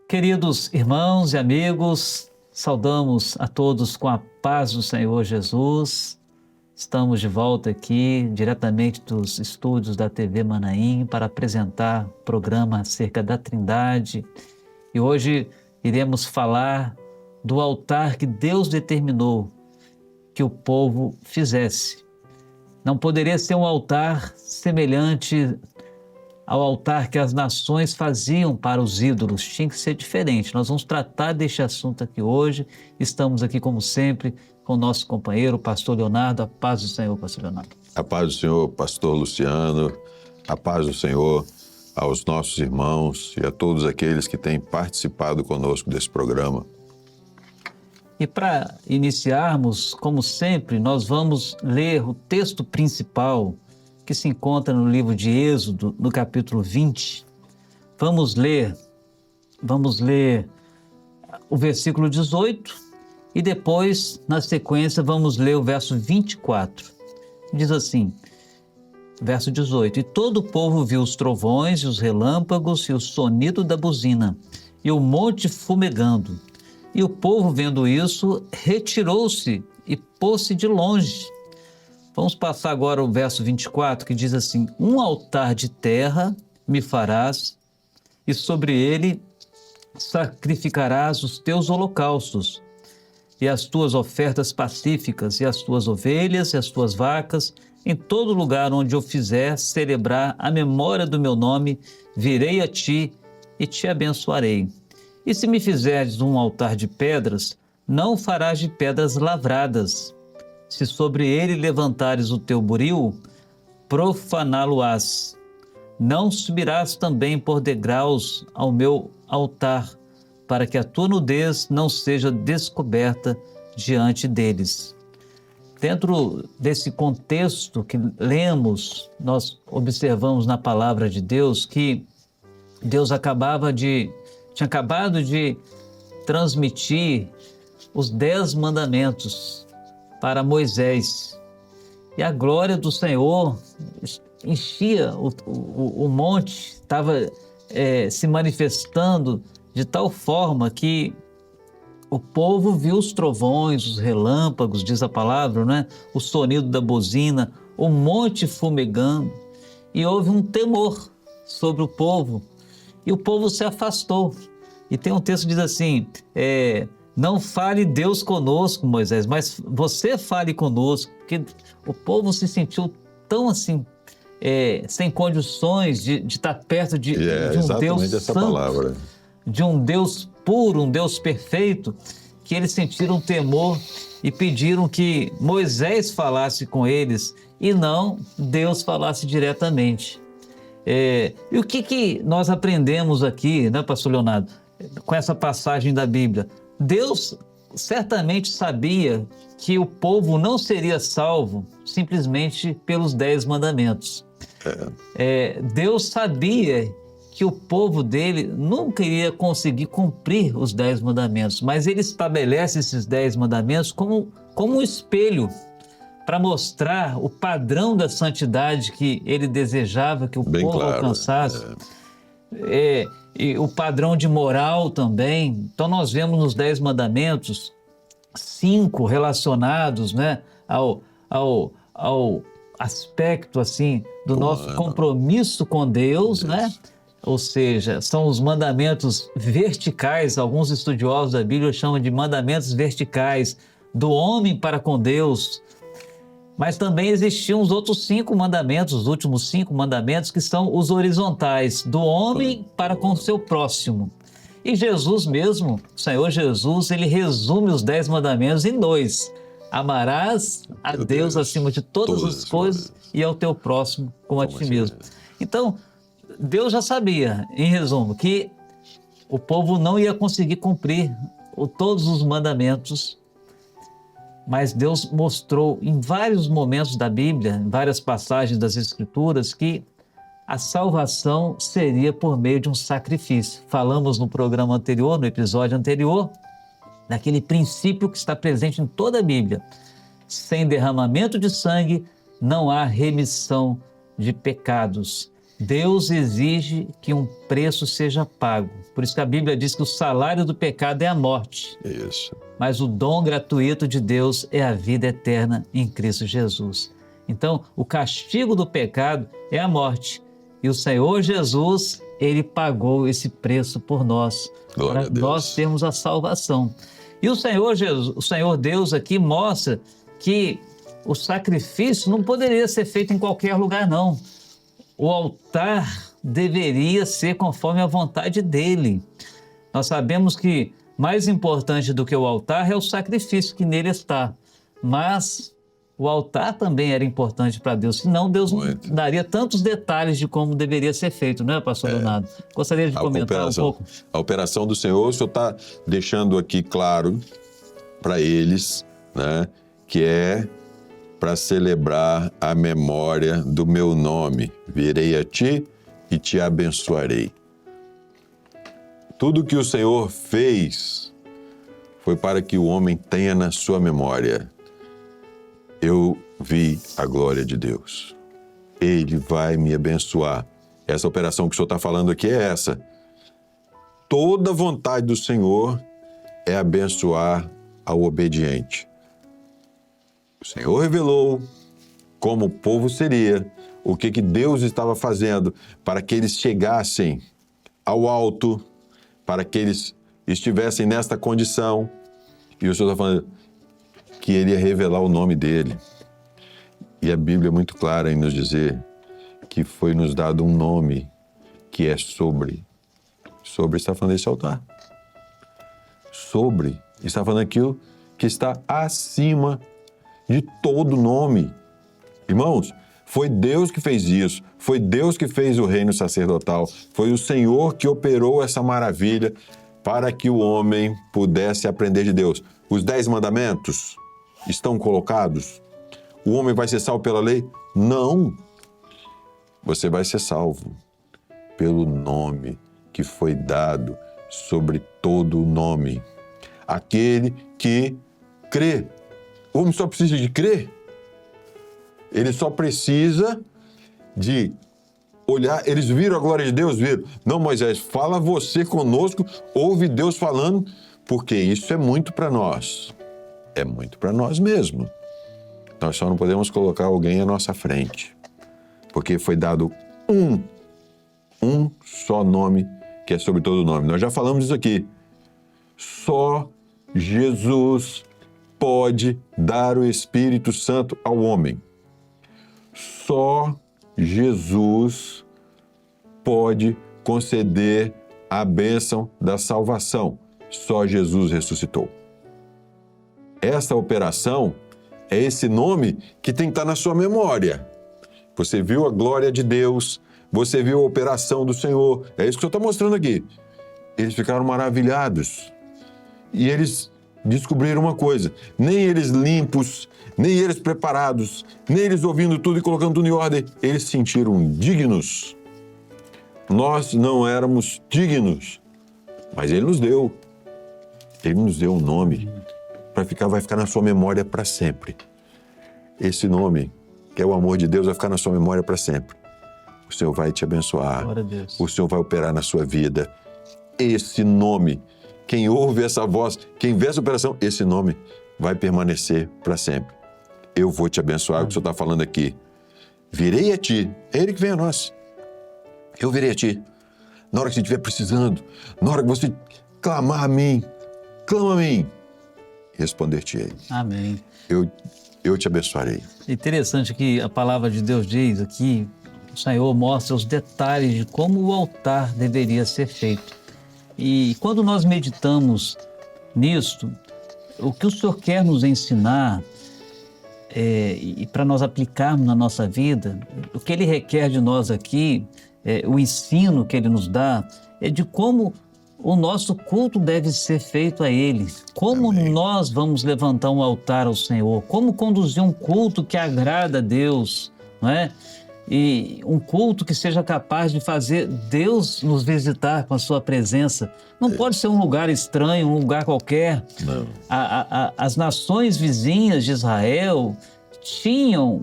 Queridos irmãos e amigos, saudamos a todos com a paz do Senhor Jesus. Estamos de volta aqui, diretamente dos estúdios da TV Manaim, para apresentar o programa acerca da Trindade. E hoje iremos falar do altar que Deus determinou que o povo fizesse. Não poderia ser um altar semelhante ao altar que as nações faziam para os ídolos, tinha que ser diferente. Nós vamos tratar deste assunto aqui hoje. Estamos aqui, como sempre, com o nosso companheiro, o pastor Leonardo. A paz do Senhor, pastor Leonardo. A paz do Senhor, pastor Luciano. A paz do Senhor aos nossos irmãos e a todos aqueles que têm participado conosco desse programa. E para iniciarmos, como sempre, nós vamos ler o texto principal que se encontra no livro de Êxodo, no capítulo 20. Vamos ler o versículo 18 e depois, na sequência, vamos ler o verso 24. Diz assim, verso 18: E todo o povo viu os trovões e os relâmpagos e o sonido da buzina e o monte fumegando. E o povo, vendo isso, retirou-se e pôs-se de longe. Vamos passar agora o verso 24, que diz assim: Um altar de terra me farás, e sobre ele sacrificarás os teus holocaustos, e as tuas ofertas pacíficas, e as tuas ovelhas, e as tuas vacas, em todo lugar onde eu fizer celebrar a memória do meu nome, virei a ti e te abençoarei. E se me fizeres um altar de pedras, não farás de pedras lavradas. Se sobre ele levantares o teu buril, profaná-lo-ás. Não subirás também por degraus ao meu altar, para que a tua nudez não seja descoberta diante deles. Dentro desse contexto que lemos, nós observamos na palavra de Deus que Deus tinha acabado de transmitir os 10 mandamentos para Moisés. E a glória do Senhor enchia o monte, estava se manifestando de tal forma que o povo viu os trovões, os relâmpagos, diz a palavra, né? O sonido da buzina, o monte fumegando, e houve um temor sobre o povo, e o povo se afastou. E tem um texto que diz assim, não fale Deus conosco, Moisés, mas você fale conosco, porque o povo se sentiu tão assim, sem condições de estar perto de um Deus essa santo, palavra. de um Deus puro, um Deus perfeito, que eles sentiram temor e pediram que Moisés falasse com eles e não Deus falasse diretamente. E o que nós aprendemos aqui, né, pastor Leonardo, com essa passagem da Bíblia? Deus certamente sabia que o povo não seria salvo simplesmente pelos 10 mandamentos. Deus sabia que o povo dele nunca iria conseguir cumprir os 10 mandamentos, mas ele estabelece esses 10 mandamentos como um espelho para mostrar o padrão da santidade que ele desejava que o povo alcançasse. E o padrão de moral também. Então nós vemos nos 10 mandamentos 5 relacionados, né, ao aspecto assim do nosso compromisso com Deus, né? Ou seja, são os mandamentos verticais, alguns estudiosos da Bíblia chamam de mandamentos verticais, do homem para com Deus. Mas também existiam os outros 5 mandamentos, os últimos 5 mandamentos, que são os horizontais, do homem para com o seu próximo. E Jesus mesmo, o Senhor Jesus, ele resume os 10 mandamentos em 2. Amarás a Deus acima de todas as coisas e ao teu próximo como a ti mesmo. Então, Deus já sabia, em resumo, que o povo não ia conseguir cumprir todos os mandamentos, mas Deus mostrou em vários momentos da Bíblia, em várias passagens das Escrituras, que a salvação seria por meio de um sacrifício. Falamos no programa anterior, no episódio anterior, daquele princípio que está presente em toda a Bíblia. Sem derramamento de sangue não há remissão de pecados. Deus exige que um preço seja pago. Por isso que a Bíblia diz que o salário do pecado é a morte. Isso. Mas o dom gratuito de Deus é a vida eterna em Cristo Jesus. Então, o castigo do pecado é a morte. E o Senhor Jesus, Ele pagou esse preço por nós, Glória para a Deus. nós termos a salvação. E o Senhor Deus aqui mostra que o sacrifício não poderia ser feito em qualquer lugar, não. O altar deveria ser conforme a vontade dele. Nós sabemos que mais importante do que o altar é o sacrifício que nele está. Mas o altar também era importante para Deus, senão Deus não daria tantos detalhes de como deveria ser feito, não é, pastor Leonardo? Gostaria de comentar um pouco. A operação do Senhor, o Senhor está deixando aqui claro para eles, né, que é para celebrar a memória do meu nome. Virei a ti e te abençoarei. Tudo que o Senhor fez foi para que o homem tenha na sua memória: eu vi a glória de Deus. Ele vai me abençoar. Essa operação que o Senhor está falando aqui é essa. Toda vontade do Senhor é abençoar ao obediente. O Senhor revelou como o povo seria, o que Deus estava fazendo para que eles chegassem ao alto, para que eles estivessem nesta condição. E o Senhor está falando que Ele ia revelar o nome dEle. E a Bíblia é muito clara em nos dizer que foi nos dado um nome que é sobre está falando desse altar. Sobre está falando aquilo que está acima de todo nome. Irmãos, foi Deus que fez isso, foi Deus que fez o reino sacerdotal, foi o Senhor que operou essa maravilha para que o homem pudesse aprender de Deus. Os 10 mandamentos estão colocados? O homem vai ser salvo pela lei? Não. Você vai ser salvo pelo nome que foi dado sobre todo o nome. Aquele que crê. O homem só precisa de crer. Ele só precisa de olhar. Eles viram a glória de Deus? Viram. Não, Moisés, fala você conosco, ouve Deus falando, porque isso é muito para nós. É muito para nós mesmo. Nós só não podemos colocar alguém à nossa frente, porque foi dado um só nome, que é sobre todo nome. Nós já falamos isso aqui. Só Jesus pode dar o Espírito Santo ao homem. Só Jesus pode conceder a bênção da salvação. Só Jesus ressuscitou. Essa operação é esse nome que tem que estar na sua memória. Você viu a glória de Deus, você viu a operação do Senhor. É isso que o Senhor está mostrando aqui. Eles ficaram maravilhados. E eles descobriram uma coisa: nem eles limpos, nem eles preparados, nem eles ouvindo tudo e colocando tudo em ordem, eles se sentiram dignos. Nós não éramos dignos, mas Ele nos deu. Ele nos deu um nome vai ficar na sua memória para sempre. Esse nome, que é o amor de Deus, vai ficar na sua memória para sempre. O Senhor vai te abençoar. Glória a Deus. O Senhor vai operar na sua vida. Esse nome, quem ouve essa voz, quem vê essa operação, esse nome vai permanecer para sempre. Eu vou te abençoar, o que o Senhor está falando aqui. Virei a ti, é Ele que vem a nós. Eu virei a ti. Na hora que você estiver precisando, na hora que você clamar a mim, clama a mim, responder-te-ei. Amém. Eu te abençoarei. Interessante que a palavra de Deus diz aqui, o Senhor mostra os detalhes de como o altar deveria ser feito. E quando nós meditamos nisto, o que o Senhor quer nos ensinar e para nós aplicarmos na nossa vida, o que Ele requer de nós aqui, o ensino que Ele nos dá, é de como o nosso culto deve ser feito a Ele. Como Amém. nós vamos levantar um altar ao Senhor, como conduzir um culto que agrada a Deus, não é? E um culto que seja capaz de fazer Deus nos visitar com a sua presença. Não pode ser um lugar estranho, um lugar qualquer. Não. As nações vizinhas de Israel tinham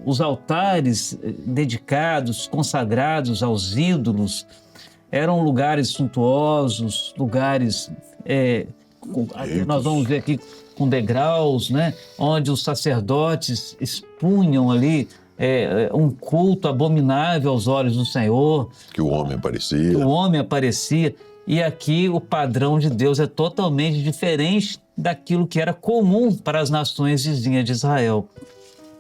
os altares dedicados, consagrados aos ídolos. Eram lugares suntuosos, lugares, nós vamos ver aqui, com degraus, né? Onde os sacerdotes expunham ali um culto abominável aos olhos do Senhor. Que o homem aparecia. E aqui o padrão de Deus é totalmente diferente daquilo que era comum para as nações vizinhas de Israel.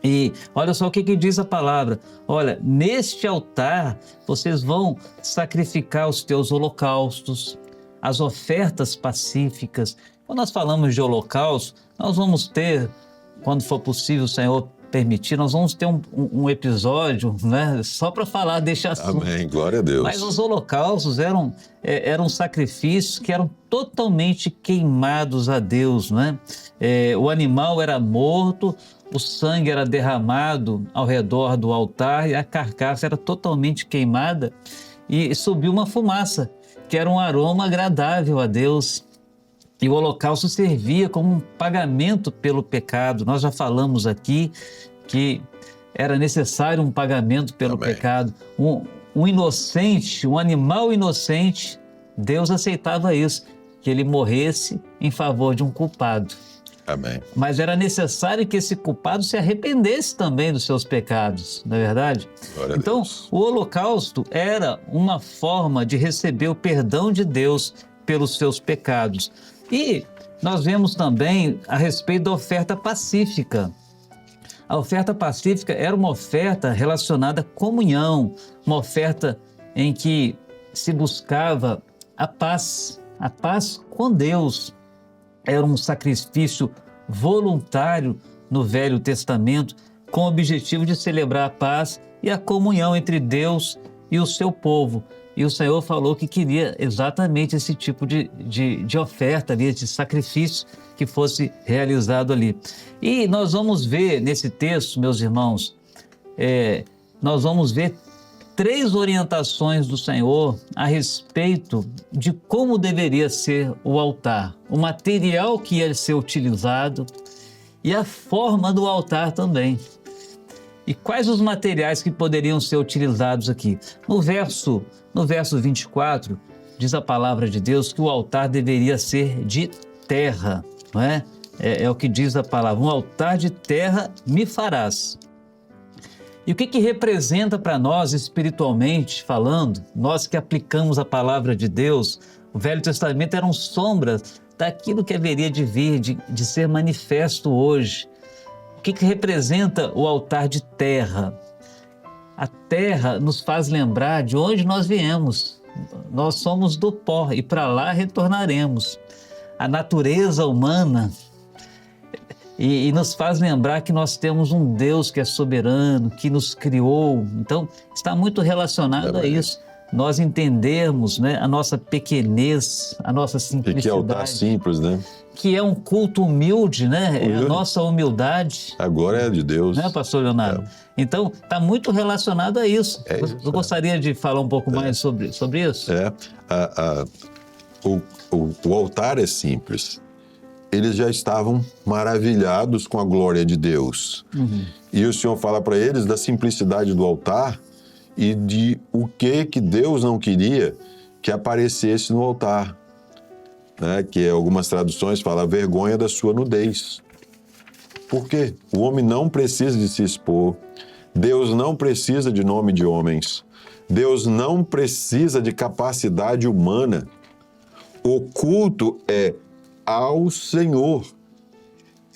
E olha só o que diz a palavra. Olha, neste altar vocês vão sacrificar os teus holocaustos, as ofertas pacíficas. Quando nós falamos de holocausto, nós vamos ter, quando for possível, o Senhor permitir, nós vamos ter um episódio, né, só para falar deste assunto. Amém, glória a Deus. Mas os holocaustos eram sacrifícios que eram totalmente queimados a Deus, né? O animal era morto, o sangue era derramado ao redor do altar e a carcaça era totalmente queimada e subiu uma fumaça, que era um aroma agradável a Deus. E o holocausto servia como um pagamento pelo pecado. Nós já falamos aqui que era necessário um pagamento pelo Amém. pecado. Um inocente, um animal inocente, Deus aceitava isso, que ele morresse em favor de um culpado. Amém. Mas era necessário que esse culpado se arrependesse também dos seus pecados, não é verdade? Glória a Então, Deus. o holocausto era uma forma de receber o perdão de Deus pelos seus pecados. E nós vemos também a respeito da oferta pacífica. A oferta pacífica era uma oferta relacionada à comunhão, uma oferta em que se buscava a paz com Deus. Era um sacrifício voluntário no Velho Testamento, com o objetivo de celebrar a paz e a comunhão entre Deus e o seu povo. E o Senhor falou que queria exatamente esse tipo de oferta ali, de sacrifício que fosse realizado ali. E nós vamos ver nesse texto, meus irmãos, nós vamos ver 3 orientações do Senhor a respeito de como deveria ser o altar, o material que ia ser utilizado e a forma do altar também. E quais os materiais que poderiam ser utilizados aqui? No verso 24, diz a palavra de Deus que o altar deveria ser de terra, não é? É o que diz a palavra, um altar de terra me farás. E o que representa para nós, espiritualmente falando, nós que aplicamos a palavra de Deus? O Velho Testamento eram sombras daquilo que haveria de vir, de ser manifesto hoje. O que representa o altar de terra? A terra nos faz lembrar de onde nós viemos. Nós somos do pó e para lá retornaremos. A natureza humana e nos faz lembrar que nós temos um Deus que é soberano, que nos criou. Então, está muito relacionado a isso. Nós entendermos, né, a nossa pequenez, a nossa simplicidade. E que altar simples, né? Que é um culto humilde, né? É a nossa humildade. A glória é de Deus. Né, pastor Leonardo? Então, está muito relacionado a isso. Eu gostaria de falar um pouco mais sobre isso? O altar é simples. Eles já estavam maravilhados com a glória de Deus. E o Senhor fala para eles da simplicidade do altar e de o que Deus não queria que aparecesse no altar. Né? Que algumas traduções falam a vergonha da sua nudez. Por quê? O homem não precisa de se expor. Deus não precisa de nome de homens. Deus não precisa de capacidade humana. O culto é ao Senhor.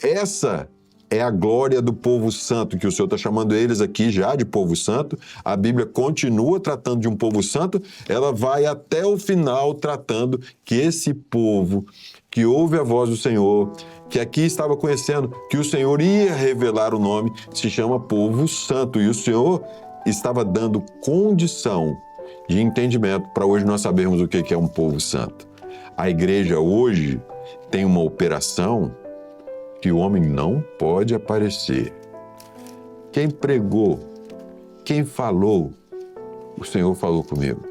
Essa é a glória do povo santo, que o Senhor está chamando eles aqui já de povo santo. A Bíblia continua tratando de um povo santo, ela vai até o final tratando que esse povo que ouve a voz do Senhor, que aqui estava conhecendo que o Senhor ia revelar o nome, se chama povo santo. E o Senhor estava dando condição de entendimento para hoje nós sabermos o que é um povo santo. A igreja hoje tem uma operação que o homem não pode aparecer. Quem pregou, quem falou, o Senhor falou comigo.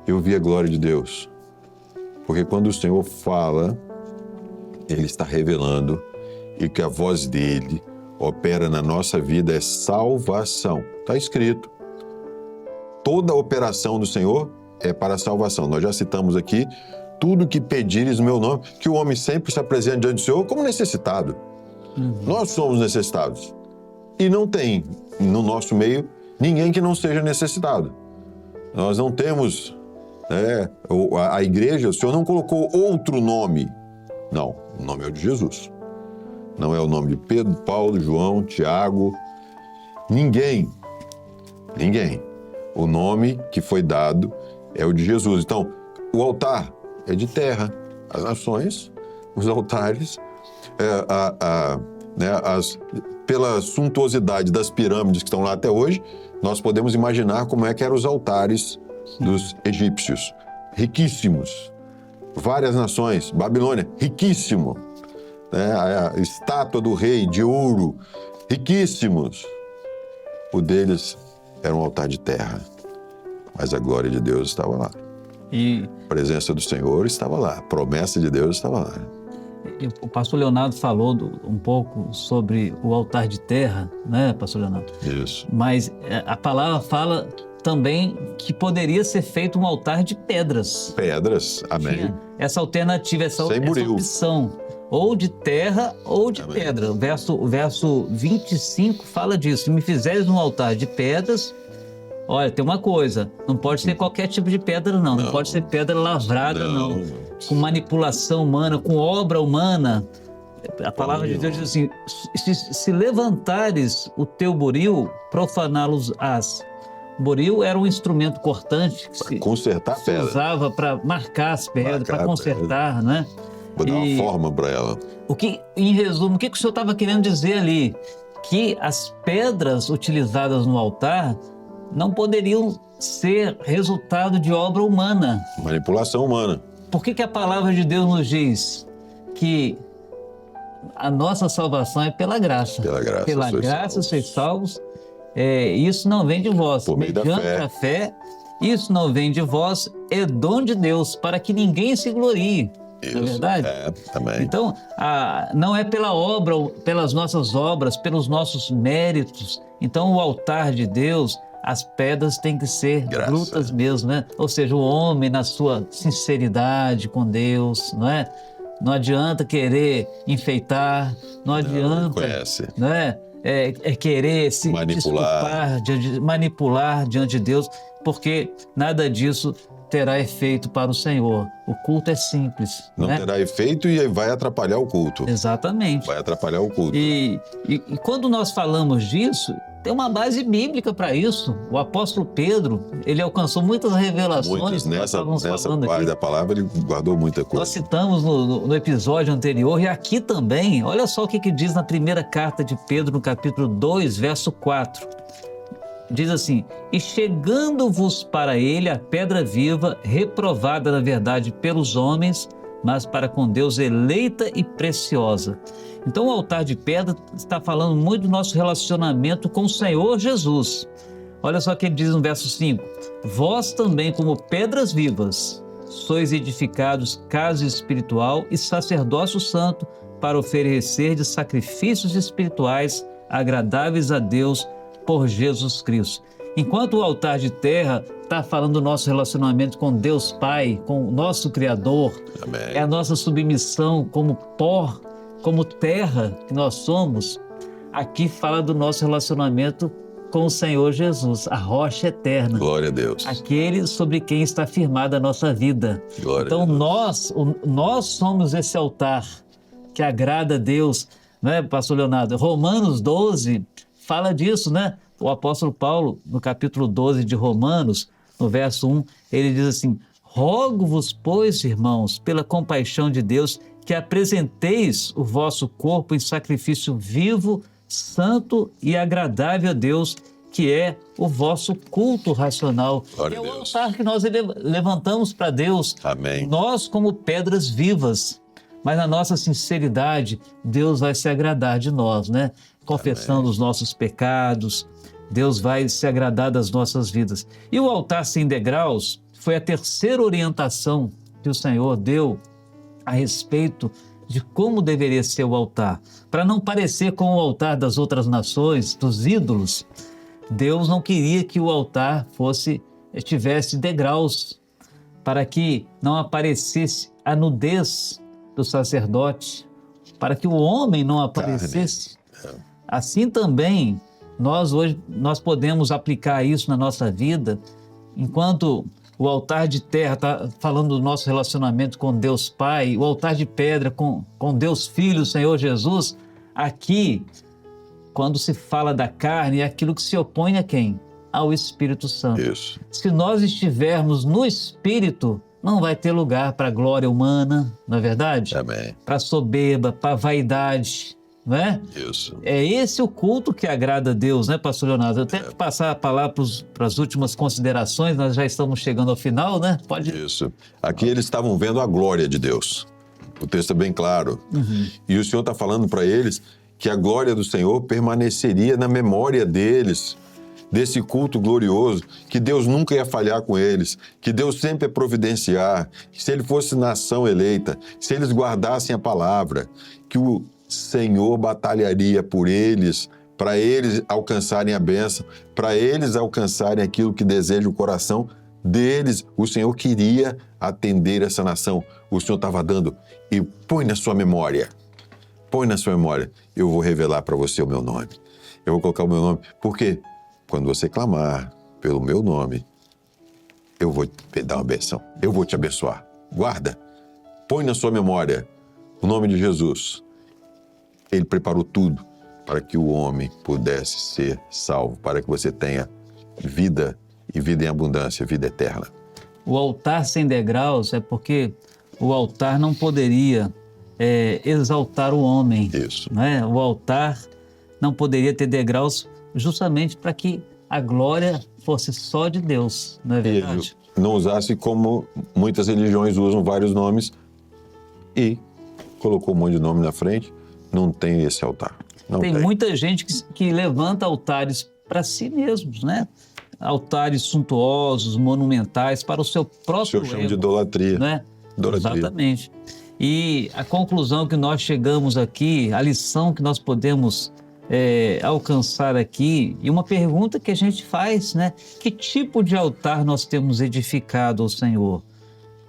Eu vi a glória de Deus. Porque quando o Senhor fala, Ele está revelando e que a voz dEle, opera na nossa vida é salvação. Está escrito. Toda a operação do Senhor é para a salvação. Nós já citamos aqui, tudo que pedires no meu nome, que o homem sempre se apresenta diante do Senhor como necessitado. Nós somos necessitados. E não tem, no nosso meio, ninguém que não seja necessitado. Nós não temos, a igreja, o Senhor não colocou outro nome. Não, o nome é o de Jesus. Não é o nome de Pedro, Paulo, João, Tiago, ninguém. O nome que foi dado é o de Jesus. Então, o altar é de terra. As nações, os altares, pela suntuosidade das pirâmides que estão lá até hoje, nós podemos imaginar como é que eram os altares dos egípcios. Riquíssimos. Várias nações. Babilônia, riquíssimo. A estátua do rei de ouro, riquíssimos. O deles era um altar de terra, mas a glória de Deus estava lá. A presença do Senhor estava lá, a promessa de Deus estava lá. O pastor Leonardo falou um pouco sobre o altar de terra, né, pastor Leonardo? Isso. Mas a palavra fala também que poderia ser feito um altar de pedras. Pedras, amém. Tinha essa alternativa, essa opção. Ou de terra ou de amém. Pedra. O verso 25 fala disso. Se me fizeres um altar de pedras, olha, tem uma coisa, não pode ser qualquer tipo de pedra, não. Não pode ser pedra lavrada, não. Com manipulação humana, com obra humana. A palavra de Deus diz assim, se levantares o teu buril, profaná-los-ás. Buril era um instrumento cortante que se usava para marcar as pedras, para consertar, né? Vou dar uma forma para ela. Em resumo, o que o senhor estava querendo dizer ali? Que as pedras utilizadas no altar não poderiam ser resultado de obra humana. Manipulação humana. Por que a palavra de Deus nos diz que a nossa salvação é pela graça? Pela graça sois salvos. Isso não vem de vós. Por meio da fé. A fé, isso não vem de vós, é dom de Deus, para que ninguém se glorie. Isso, não é verdade? Também. Então, não é pela obra, pelas nossas obras, pelos nossos méritos. Então, o altar de Deus, as pedras têm que ser brutas mesmo, né? Ou seja, o homem na sua sinceridade com Deus, não é? Não adianta querer enfeitar, não adianta, não é? Querer se manipular diante de Deus, porque nada disso terá efeito para o Senhor. O culto é simples. Não terá efeito e vai atrapalhar o culto. Exatamente. Vai atrapalhar o culto. E quando nós falamos disso, tem uma base bíblica para isso. O apóstolo Pedro, ele alcançou muitas revelações. Nessa parte da palavra, ele guardou muita coisa. Nós citamos no episódio anterior e aqui também. Olha só o que diz na primeira carta de Pedro, no capítulo 2, verso 4. Diz assim, e chegando-vos para ele a pedra viva, reprovada na verdade pelos homens, mas para com Deus eleita e preciosa. Então o altar de pedra está falando muito do nosso relacionamento com o Senhor Jesus. Olha só o que ele diz no verso 5. Vós também, como pedras vivas, sois edificados casa espiritual e sacerdócio santo para oferecer de sacrifícios espirituais agradáveis a Deus por Jesus Cristo. Enquanto o altar de terra está falando do nosso relacionamento com Deus Pai, com o nosso Criador, amém. É a nossa submissão como pó, como terra que nós somos, aqui fala do nosso relacionamento com o Senhor Jesus, a rocha eterna. Glória a Deus. Aquele sobre quem está firmada a nossa vida. Glória então a Deus. nós somos esse altar que agrada a Deus, né, pastor Leonardo? Romanos 12 fala disso, né? O apóstolo Paulo, no capítulo 12 de Romanos, no verso 1, ele diz assim, rogo-vos, pois, irmãos, pela compaixão de Deus, que apresenteis o vosso corpo em sacrifício vivo, santo e agradável a Deus, que é o vosso culto racional. Glória é a o Deus. altar que nós levantamos para Deus. Amém. Nós como pedras vivas, mas na nossa sinceridade, Deus vai se agradar de nós, né? Confessando os nossos pecados, Deus vai se agradar das nossas vidas. E o altar sem degraus foi a terceira orientação que o Senhor deu a respeito de como deveria ser o altar. Para não parecer com o altar das outras nações, dos ídolos, Deus não queria que o altar tivesse degraus, para que não aparecesse a nudez do sacerdote, para que o homem não aparecesse. Assim também, nós podemos aplicar isso na nossa vida, enquanto o altar de terra está falando do nosso relacionamento com Deus Pai, o altar de pedra com Deus Filho, Senhor Jesus. Aqui, quando se fala da carne, é aquilo que se opõe a quem? Ao Espírito Santo. Isso. Se nós estivermos no Espírito, não vai ter lugar para a glória humana, não é verdade? Amém. Para soberba, para vaidade, não é? Isso. É esse o culto que agrada a Deus, né, pastor Leonardo? Eu tenho que passar a palavra para as últimas considerações, nós já estamos chegando ao final, né? Pode... Isso. Aqui eles estavam vendo a glória de Deus. O texto é bem claro. E o Senhor está falando para eles que a glória do Senhor permaneceria na memória deles, desse culto glorioso, que Deus nunca ia falhar com eles, que Deus sempre ia providenciar, que se ele fosse nação eleita, se eles guardassem a palavra, que o Senhor batalharia por eles, para eles alcançarem a bênção, para eles alcançarem aquilo que deseja o coração deles. O Senhor queria atender essa nação. O Senhor estava dando, e põe na sua memória, eu vou revelar para você o meu nome. Eu vou colocar o meu nome, porque quando você clamar pelo meu nome, eu vou te dar uma bênção, eu vou te abençoar. Guarda, põe na sua memória o nome de Jesus. Ele preparou tudo para que o homem pudesse ser salvo, para que você tenha vida e vida em abundância, vida eterna. O altar sem degraus é porque o altar não poderia exaltar o homem. Isso. Né? O altar não poderia ter degraus justamente para que a glória fosse só de Deus, não é verdade? E não usasse como muitas religiões usam vários nomes e colocou um monte de nome na frente, não tem esse altar. Tem muita gente que levanta altares para si mesmos, né? Altares suntuosos, monumentais, para o seu próprio ego. O senhor chama de idolatria. Né? Idolatria. Exatamente. E a conclusão que nós chegamos aqui, a lição que nós podemos alcançar aqui, e uma pergunta que a gente faz, né? Que tipo de altar nós temos edificado ao Senhor?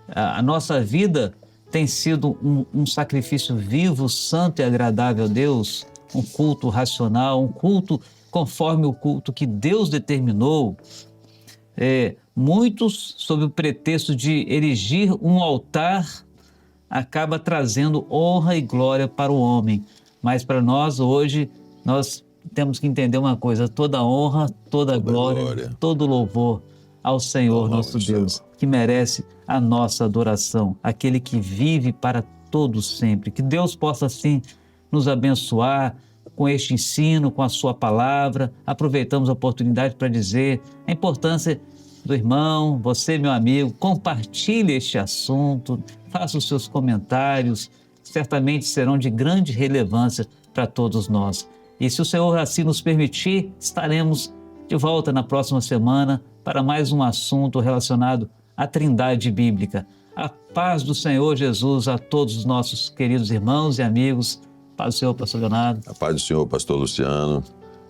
A nossa vida tem sido um sacrifício vivo, santo e agradável a Deus, um culto racional, um culto conforme o culto que Deus determinou. Muitos, sob o pretexto de erigir um altar, acaba trazendo honra e glória para o homem. Mas para nós hoje, nós temos que entender uma coisa: toda honra, toda glória, todo louvor ao Senhor nosso Deus, que merece a nossa adoração, aquele que vive para todos sempre. Que Deus possa assim nos abençoar com este ensino, com a sua palavra. Aproveitamos a oportunidade para dizer a importância do irmão, você, meu amigo, compartilhe este assunto, faça os seus comentários, certamente serão de grande relevância para todos nós. E se o Senhor assim nos permitir, estaremos de volta na próxima semana para mais um assunto relacionado à Trindade Bíblica. A paz do Senhor Jesus a todos os nossos queridos irmãos e amigos. Paz do Senhor, pastor Leonardo. A paz do Senhor, pastor Luciano.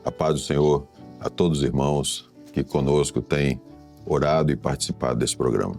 A paz do Senhor a todos os irmãos que conosco têm orado e participado desse programa.